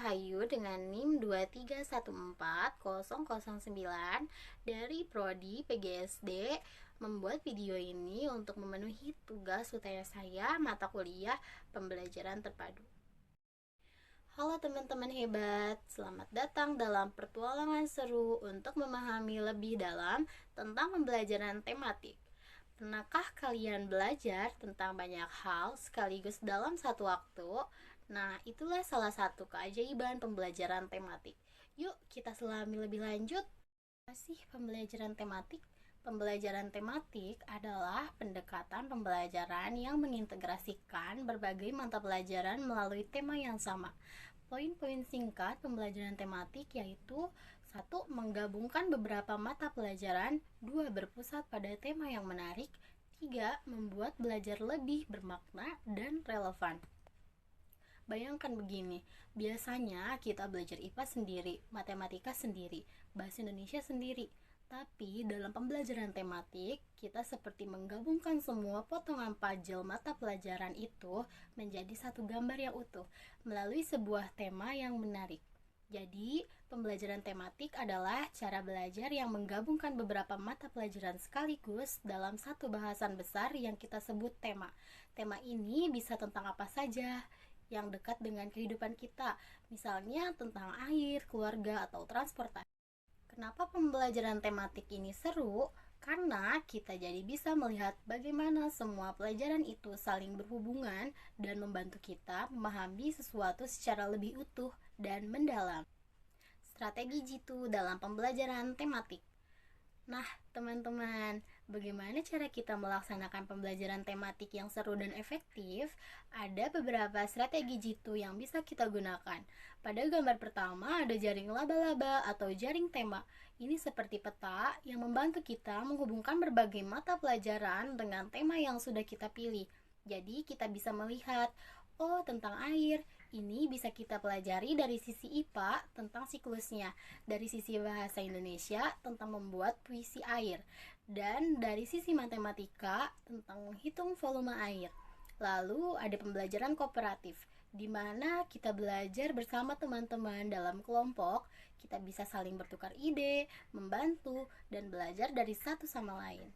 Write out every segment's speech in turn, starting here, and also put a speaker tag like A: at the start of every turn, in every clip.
A: Rahayu dengan NIM 2314009 dari Prodi PGSD membuat video ini untuk memenuhi tugas UTS saya mata kuliah pembelajaran terpadu. Halo teman-teman hebat, selamat datang dalam pertualangan seru untuk memahami lebih dalam tentang pembelajaran tematik. Pernahkah kalian belajar tentang banyak hal sekaligus dalam satu waktu? Nah, itulah salah satu keajaiban pembelajaran tematik. Yuk, kita selami lebih lanjut. Apa sih pembelajaran tematik? Pembelajaran tematik adalah pendekatan pembelajaran yang mengintegrasikan berbagai mata pelajaran melalui tema yang sama. Poin-poin singkat pembelajaran tematik yaitu: 1. Menggabungkan beberapa mata pelajaran. 2. Berpusat pada tema yang menarik. 3. Membuat belajar lebih bermakna dan relevan. Bayangkan begini, biasanya kita belajar IPA sendiri, matematika sendiri, bahasa Indonesia sendiri. Tapi dalam pembelajaran tematik, kita seperti menggabungkan semua potongan puzzle mata pelajaran itu menjadi satu gambar yang utuh melalui sebuah tema yang menarik. Jadi, pembelajaran tematik adalah cara belajar yang menggabungkan beberapa mata pelajaran sekaligus dalam satu bahasan besar yang kita sebut tema. Tema ini bisa tentang apa saja yang dekat dengan kehidupan kita, misalnya tentang air, keluarga, atau transportasi. Kenapa pembelajaran tematik ini seru? Karena kita jadi bisa melihat bagaimana semua pelajaran itu saling berhubungan dan membantu kita memahami sesuatu secara lebih utuh dan mendalam. Strategi jitu dalam pembelajaran tematik. Nah, teman-teman, bagaimana cara kita melaksanakan pembelajaran tematik yang seru dan efektif? Ada beberapa strategi jitu yang bisa kita gunakan. Pada gambar pertama ada jaring laba-laba atau jaring tema. Ini seperti peta yang membantu kita menghubungkan berbagai mata pelajaran dengan tema yang sudah kita pilih. Jadi kita bisa melihat, oh tentang air, ini bisa kita pelajari dari sisi IPA tentang siklusnya, dari sisi bahasa Indonesia tentang membuat puisi air, dan dari sisi matematika tentang menghitung volume air. Lalu ada pembelajaran kooperatif, di mana kita belajar bersama teman-teman dalam kelompok, kita bisa saling bertukar ide, membantu, dan belajar dari satu sama lain.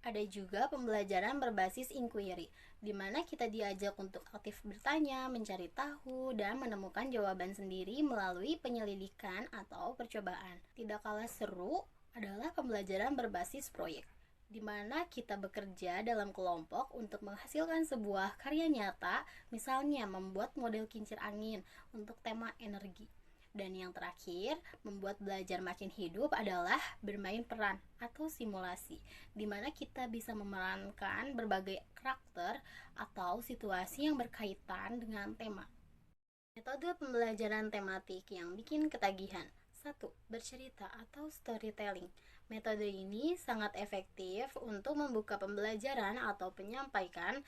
A: Ada juga pembelajaran berbasis inquiry, di mana kita diajak untuk aktif bertanya, mencari tahu, dan menemukan jawaban sendiri melalui penyelidikan atau percobaan. Tidak kalah seru adalah pembelajaran berbasis proyek, di mana kita bekerja dalam kelompok untuk menghasilkan sebuah karya nyata, misalnya membuat model kincir angin untuk tema energi. Dan yang terakhir, membuat belajar makin hidup adalah bermain peran atau simulasi, di mana kita bisa memerankan berbagai karakter atau situasi yang berkaitan dengan tema. Metode pembelajaran tematik yang bikin ketagihan. 1. Bercerita atau storytelling. Metode ini sangat efektif untuk membuka pembelajaran atau menyampaikan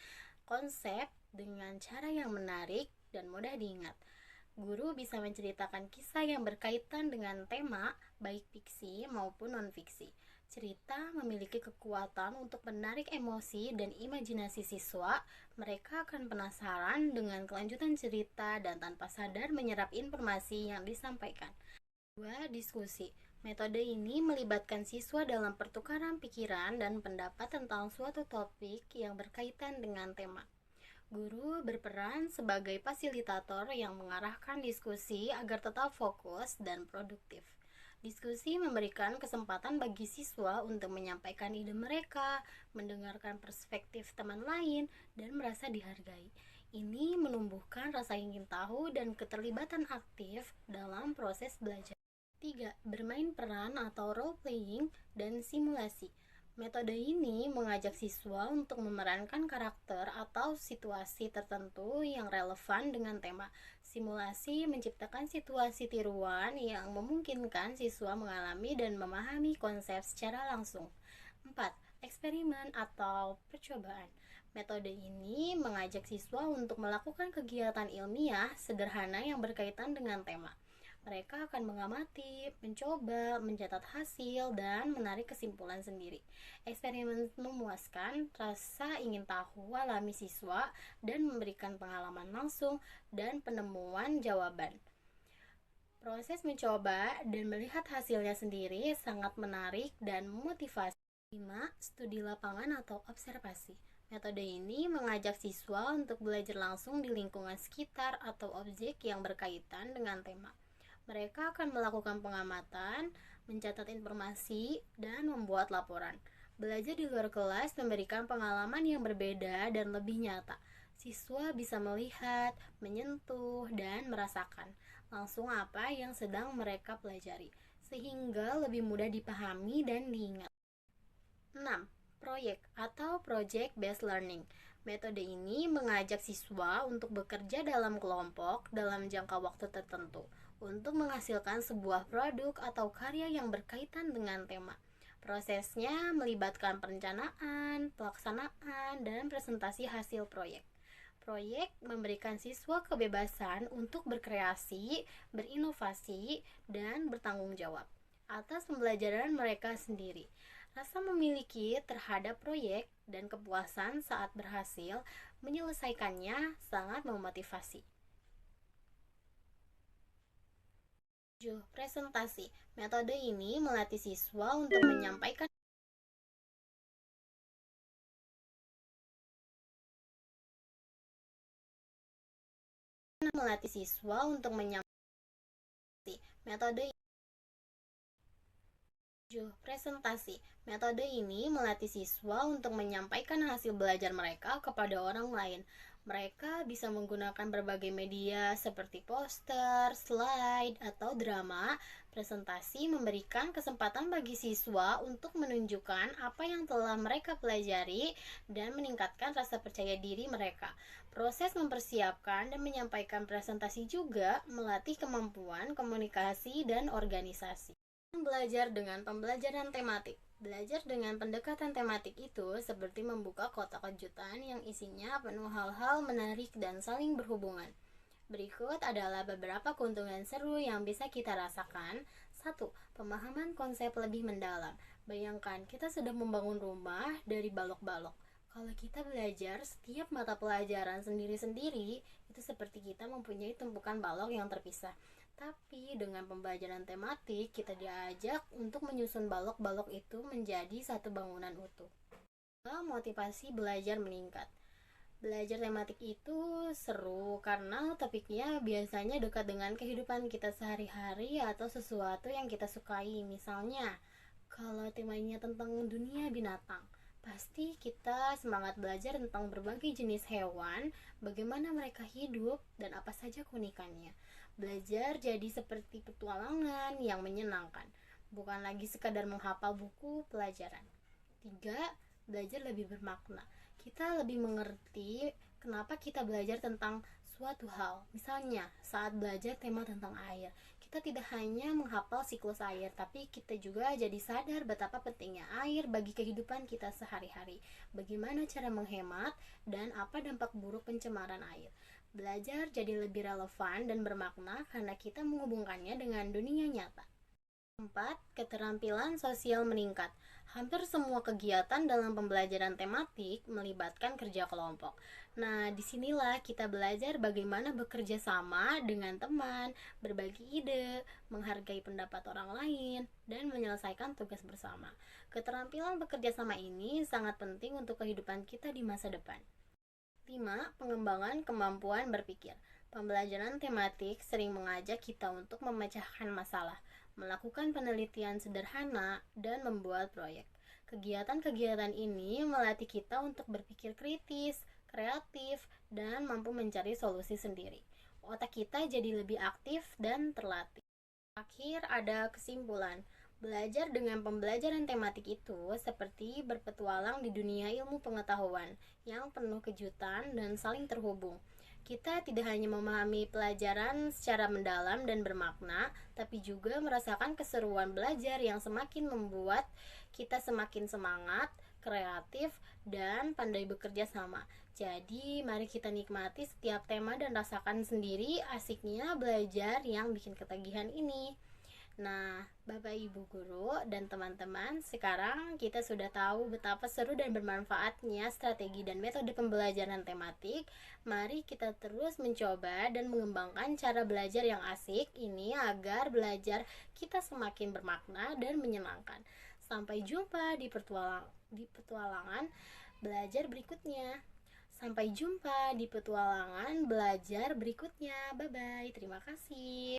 A: konsep dengan cara yang menarik dan mudah diingat. Guru bisa menceritakan kisah yang berkaitan dengan tema, baik fiksi maupun non-fiksi. Cerita memiliki kekuatan untuk menarik emosi dan imajinasi siswa. Mereka akan penasaran dengan kelanjutan cerita dan tanpa sadar menyerap informasi yang disampaikan. 2. Diskusi. Metode ini melibatkan siswa dalam pertukaran pikiran dan pendapat tentang suatu topik yang berkaitan dengan tema. Guru berperan sebagai fasilitator yang mengarahkan diskusi agar tetap fokus dan produktif. Diskusi memberikan kesempatan bagi siswa untuk menyampaikan ide mereka, mendengarkan perspektif teman lain, dan merasa dihargai. Ini menumbuhkan rasa ingin tahu dan keterlibatan aktif dalam proses belajar. 3. Bermain peran atau role playing dan simulasi. Metode ini mengajak siswa untuk memerankan karakter atau situasi tertentu yang relevan dengan tema. Simulasi menciptakan situasi tiruan yang memungkinkan siswa mengalami dan memahami konsep secara langsung. 4. Eksperimen atau percobaan. Metode ini mengajak siswa untuk melakukan kegiatan ilmiah sederhana yang berkaitan dengan tema. Mereka akan mengamati, mencoba, mencatat hasil, dan menarik kesimpulan sendiri. Eksperimen memuaskan rasa ingin tahu alami siswa dan memberikan pengalaman langsung dan penemuan jawaban. Proses mencoba dan melihat hasilnya sendiri sangat menarik dan memotivasi. 5. Studi lapangan atau observasi. Metode ini mengajak siswa untuk belajar langsung di lingkungan sekitar atau objek yang berkaitan dengan tema. Mereka akan melakukan pengamatan, mencatat informasi, dan membuat laporan. Belajar di luar kelas memberikan pengalaman yang berbeda dan lebih nyata. Siswa bisa melihat, menyentuh, dan merasakan langsung apa yang sedang mereka pelajari, sehingga lebih mudah dipahami dan diingat. 6. Proyek atau Project Based Learning. Metode ini mengajak siswa untuk bekerja dalam kelompok dalam jangka waktu tertentu untuk menghasilkan sebuah produk atau karya yang berkaitan dengan tema. Prosesnya melibatkan perencanaan, pelaksanaan, dan presentasi hasil proyek. Proyek memberikan siswa kebebasan untuk berkreasi, berinovasi, dan bertanggung jawab atas pembelajaran mereka sendiri. Rasa memiliki terhadap proyek dan kepuasan saat berhasil menyelesaikannya sangat memotivasi. 7. Presentasi. Metode ini melatih siswa untuk menyampaikan metode 7. Presentasi. Metode ini melatih siswa untuk menyampaikan hasil belajar mereka kepada orang lain. Mereka bisa menggunakan berbagai media seperti poster, slide, atau drama. Presentasi memberikan kesempatan bagi siswa untuk menunjukkan apa yang telah mereka pelajari dan meningkatkan rasa percaya diri mereka. Proses mempersiapkan dan menyampaikan presentasi juga melatih kemampuan komunikasi dan organisasi. Belajar dengan pembelajaran tematik. Belajar dengan pendekatan tematik itu seperti membuka kotak kejutan yang isinya penuh hal-hal menarik dan saling berhubungan. Berikut adalah beberapa keuntungan seru yang bisa kita rasakan. 1. Pemahaman konsep lebih mendalam. Bayangkan kita sedang membangun rumah dari balok-balok. Kalau kita belajar setiap mata pelajaran sendiri-sendiri, itu seperti kita mempunyai tumpukan balok yang terpisah. Tapi dengan pembelajaran tematik, kita diajak untuk menyusun balok-balok itu menjadi satu bangunan utuh. Motivasi belajar meningkat. Belajar tematik itu seru karena topiknya biasanya dekat dengan kehidupan kita sehari-hari atau sesuatu yang kita sukai. Misalnya, kalau temanya tentang dunia binatang, pasti kita semangat belajar tentang berbagai jenis hewan, bagaimana mereka hidup, dan apa saja keunikannya. Belajar jadi seperti petualangan yang menyenangkan, bukan lagi sekadar menghafal buku pelajaran. 3. Belajar lebih bermakna. Kita lebih mengerti kenapa kita belajar tentang suatu hal. Misalnya, saat belajar tema tentang air, kita tidak hanya menghafal siklus air, tapi kita juga jadi sadar betapa pentingnya air bagi kehidupan kita sehari-hari. Bagaimana cara menghemat dan apa dampak buruk pencemaran air. Belajar jadi lebih relevan dan bermakna karena kita menghubungkannya dengan dunia nyata. 4. Keterampilan sosial meningkat. Hampir semua kegiatan dalam pembelajaran tematik melibatkan kerja kelompok. Nah, disinilah kita belajar bagaimana bekerja sama dengan teman, berbagi ide, menghargai pendapat orang lain, dan menyelesaikan tugas bersama. Keterampilan bekerja sama ini sangat penting untuk kehidupan kita di masa depan. 5. Pengembangan kemampuan berpikir. Pembelajaran tematik sering mengajak kita untuk memecahkan masalah, melakukan penelitian sederhana, dan membuat proyek. Kegiatan-kegiatan ini melatih kita untuk berpikir kritis, kreatif, dan mampu mencari solusi sendiri. Otak kita jadi lebih aktif dan terlatih. Akhir ada kesimpulan. Belajar dengan pembelajaran tematik itu seperti berpetualang di dunia ilmu pengetahuan yang penuh kejutan dan saling terhubung. Kita tidak hanya memahami pelajaran secara mendalam dan bermakna, tapi juga merasakan keseruan belajar yang semakin membuat kita semakin semangat, kreatif, dan pandai bekerja sama. Jadi, mari kita nikmati setiap tema dan rasakan sendiri asiknya belajar yang bikin ketagihan ini. Nah, Bapak Ibu guru dan teman-teman, sekarang kita sudah tahu betapa seru dan bermanfaatnya strategi dan metode pembelajaran tematik. Mari kita terus mencoba dan mengembangkan cara belajar yang asik ini agar belajar kita semakin bermakna dan menyenangkan. Sampai jumpa di petualangan belajar berikutnya. Sampai jumpa di petualangan belajar berikutnya. Bye bye. Terima kasih.